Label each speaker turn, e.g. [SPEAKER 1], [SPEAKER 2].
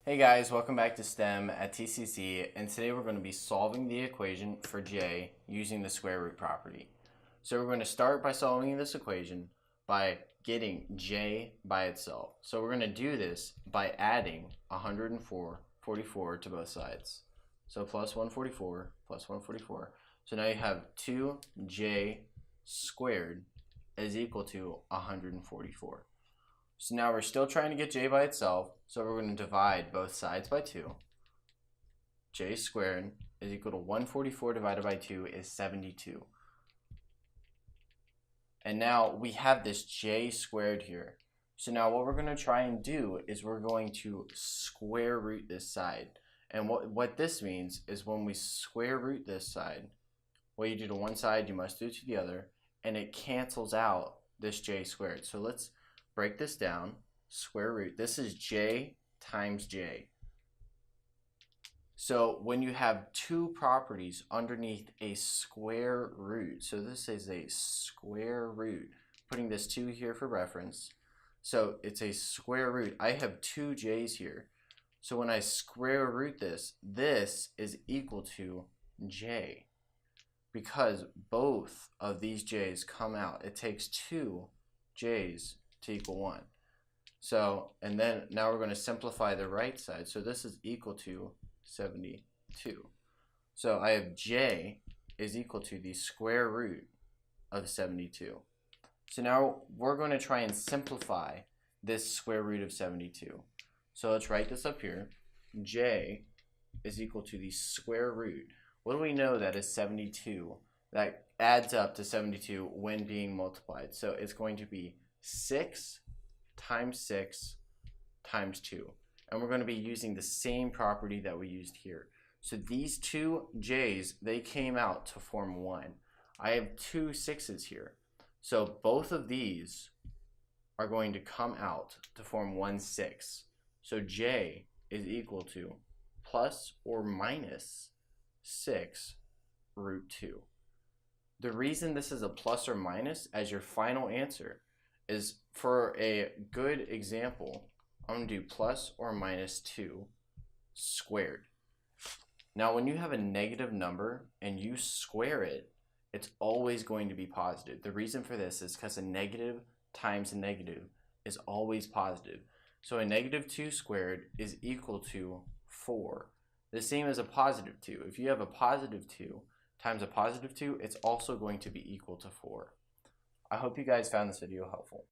[SPEAKER 1] Hey guys, welcome back to STEM at TCC, and today we're going to be solving the equation for j using the square root property. So we're going to start by solving this equation by getting j by itself. So we're going to do this by adding 144 to both sides. So plus 144 plus 144. So now you have 2j squared is equal to 144. So now we're still trying to get j by itself, so we're going to divide both sides by 2. J squared is equal to 144 divided by 2 is 72. And now we have this j squared here. So now what we're going to try and do is we're going to square root this side. And what this means is when we square root this side, what you do to one side, you must do to the other, and it cancels out this j squared. So let's break this down. Square root. This is j times j. So when you have two properties underneath a square root, so this is a square root, putting this 2 here for reference. So it's a square root. I have two j's here. So when I square root this, this is equal to j. Because both of these j's come out. It takes two j's to equal 1. So, and then now we're going to simplify the right side. So this is equal to 72. So I have j is equal to the square root of 72. So now we're going to try and simplify this square root of 72. So let's write this up here. J is equal to the square root. What do we know that is 72? That adds up to 72 when being multiplied. So it's going to be 6 times 6 times 2. And we're going to be using the same property that we used here. So these two j's, they came out to form 1. I have two 6's here. So both of these are going to come out to form 1 6. So j is equal to plus or minus 6 root 2. The reason this is a plus or minus as your final answer is for a good example, I'm going to do plus or minus 2 squared. Now when you have a negative number and you square it, it's always going to be positive. The reason for this is because a negative times a negative is always positive. So a negative 2 squared is equal to 4. The same as a positive 2. If you have a positive 2 times a positive 2, it's also going to be equal to 4. I hope you guys found this video helpful.